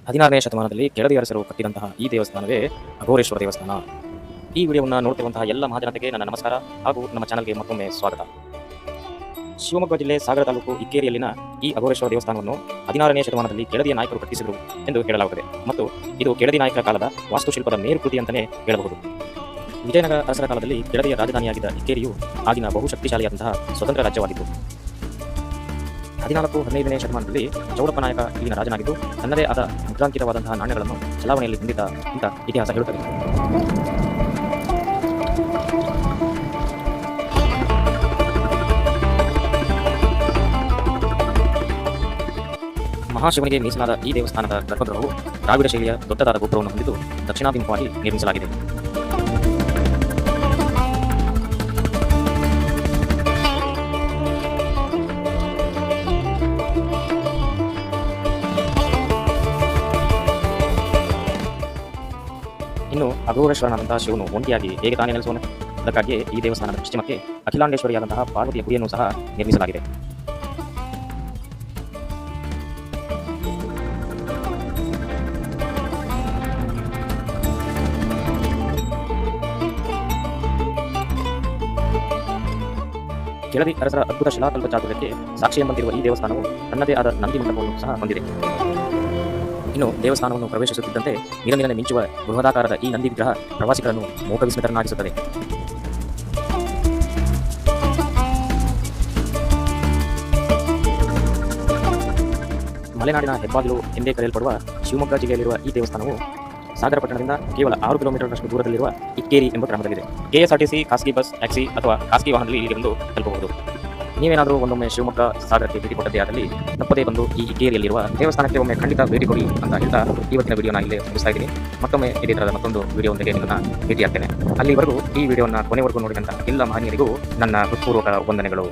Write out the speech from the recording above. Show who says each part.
Speaker 1: 16ನೇ ಶತಮಾನದಲ್ಲಿ ಕೆಳದಿ ಅರಸರು ಕಟ್ಟಿದಂತಹ ಈ ದೇವಸ್ಥಾನವೇ ಅಘೋರೇಶ್ವರ ದೇವಸ್ಥಾನ. ಈ ವಿಡಿಯೋವನ್ನು ನೋಡ್ತಿರುವಂತಹ ಎಲ್ಲ ಮಹಾಜನತೆಗೆ ನನ್ನ ನಮಸ್ಕಾರ ಹಾಗೂ ನಮ್ಮ ಚಾನಲ್ಗೆ ಮತ್ತೊಮ್ಮೆ ಸ್ವಾಗತ. ಶಿವಮೊಗ್ಗ ಜಿಲ್ಲೆ ಸಾಗರ ತಾಲೂಕು ಇಕ್ಕೇರಿಯಲ್ಲಿನ ಈ ಅಘೋರೇಶ್ವರ ದೇವಸ್ಥಾನವನ್ನು 16ನೇ ಶತಮಾನದಲ್ಲಿ ಕೆಳದಿಯ ನಾಯಕರು ಕಟ್ಟಿಸಿದರು ಎಂದು ಹೇಳಲಾಗುತ್ತದೆ ಮತ್ತು ಇದು ಕೆಳದಿ ನಾಯಕರ ಕಾಲದ ವಾಸ್ತುಶಿಲ್ಪದ ಮೇರುಕೃತಿ ಅಂತಲೇ ಹೇಳಬಹುದು. ವಿಜಯನಗರ ಅರಸರ ಕಾಲದಲ್ಲಿ ಕೆಳದಿಯ ರಾಜಧಾನಿಯಾಗಿದ್ದ ಇಕ್ಕೇರಿಯು ಆಗಿನ ಬಹುಶಕ್ತಿಶಾಲಿಯಾದಂತಹ ಸ್ವತಂತ್ರ ರಾಜ್ಯವಾಗಿತ್ತು. 14-15ನೇ ಶತಮಾನದಲ್ಲಿ ಚೌಡಪ್ಪ ನಾಯಕ ಇಲ್ಲಿನ ರಾಜನಾಗಿದ್ದು ತನ್ನದೇ ಆದ ಮುದ್ರಾಂಕಿತವಾದಂತಹ ನಾಣ್ಯಗಳನ್ನು ಚಲಾವಣೆಯಲ್ಲಿ ಹೊಂದಿದ್ದ ಅಂತ ಇತಿಹಾಸ ಹೇಳುತ್ತದೆ. ಮಹಾಶಿವನಿಗೆ ಮೀಸಲಾದ ಈ ದೇವಸ್ಥಾನದ ಗರ್ಭಗೃಹವು ದ್ರಾವಿಡ ಶೈಲಿಯ ದೊಡ್ಡದಾದ ಗೋಪುರವನ್ನು ಹೊಂದಿದ್ದು ದಕ್ಷಿಣಾಭಿಮುಖವಾಗಿ ನಿರ್ಮಿಸಲಾಗಿದೆ. ಇನ್ನು ಅಘೋರೇಶ್ವರನಾದಂತಹ ಶಿವನು ಒಂಟಿಯಾಗಿ ಹೇಗೆ ತಾನೇ ನೆಲೆಸುವನು? ಅದಕ್ಕಾಗಿಯೇ ಈ ದೇವಸ್ಥಾನದ ಪಶ್ಚಿಮಕ್ಕೆ ಅಖಿಲಾಂಡೇಶ್ವರಿಯಾದಂತಹ ಪಾರ್ವತಿಯ ಗುಡಿಯನ್ನು ಸಹ ನಿರ್ಮಿಸಲಾಗಿದೆ. ಕೆಳದಿ ಅರಸರ ಅದ್ಭುತ ಶಿಲಾಕಲ್ಪ ಚಾತುರ್ಯಕ್ಕೆ ಸಾಕ್ಷಿ ಎಂಬಂತಿರುವ ಈ ದೇವಸ್ಥಾನವು ತನ್ನದೇ ಆದ ನಂದಿ ಮಂಟಪವನ್ನು ಸಹ ಹೊಂದಿದೆ. ಇನ್ನು ದೇವಸ್ಥಾನವನ್ನು ಪ್ರವೇಶಿಸುತ್ತಿದ್ದಂತೆ ನಿರಂದಿನ ಮಿಂಚುವ ಬೃಹದಾಕಾರದ ಈ ನಂದಿ ವಿಗ್ರಹ ಪ್ರವಾಸಿಗರನ್ನು ಮೋಹವಿಸ್ಮಿತರನ್ನಾಗಿಸುತ್ತದೆ. ಮಲೆನಾಡಿನ ಹೆಬ್ಬಾಗಿಲು ಎಂದೇ ಕರೆಯಲ್ಪಡುವ ಶಿವಮೊಗ್ಗ ಜಿಲ್ಲೆಯಲ್ಲಿರುವ ಈ ದೇವಸ್ಥಾನವು ಸಾಗರ ಪಟ್ಟಣದಿಂದ ಕೇವಲ 6 ಕಿಲೋಮೀಟರ್ನಷ್ಟು ದೂರದಲ್ಲಿರುವ ಇಕ್ಕೇರಿ ಎಂಬ ಗ್ರಾಮದಲ್ಲಿದೆ. KSRTC ಖಾಸಗಿ ಬಸ್, ಟ್ಯಾಕ್ಸಿ ಅಥವಾ ಖಾಸಗಿ ವಾಹನದಲ್ಲಿ ಇಲ್ಲಿಗೆ ಬಂದು ತಲುಪಬಹುದು. ನೀವೇನಾದರೂ ಒಂದೊಮ್ಮೆ ಶಿವಮೊಗ್ಗ ಸಾಗರಕ್ಕೆ ಭೇಟಿ ಕೊಟ್ಟದ್ದೇ ಆದಲ್ಲಿ ತಪ್ಪದೇ ಬಂದು ಈ ಇಕ್ಕೇರಿಯಲ್ಲಿರುವ ದೇವಸ್ಥಾನಕ್ಕೆ ಒಮ್ಮೆ ಖಂಡಿತ ಭೇಟಿ ಕೊಡಿ ಅಂತ ಹೇಳ್ತಾ ಇವತ್ತಿನ ವಿಡಿಯೋನ ಇಲ್ಲೇ ಮುಗಿಸ್ತಾ ಇದ್ದೀನಿ. ಮತ್ತೊಮ್ಮೆ ಇದೇ ಥರದ ಮತ್ತೊಂದು ವಿಡಿಯೋದೊಂದಿಗೆ ನಿಮ್ಮನ್ನು ಭೇಟಿಯಾಗ್ತೇನೆ. ಅಲ್ಲಿವರೆಗೂ ಈ ವಿಡಿಯೋನ ಕೊನೆವರೆಗೂ ನೋಡಿದಂಥ ಎಲ್ಲ ಮಹನೀಯರಿಗೂ ನನ್ನ ಹೃತ್ಪೂರ್ವಕ ವಂದನೆಗಳು.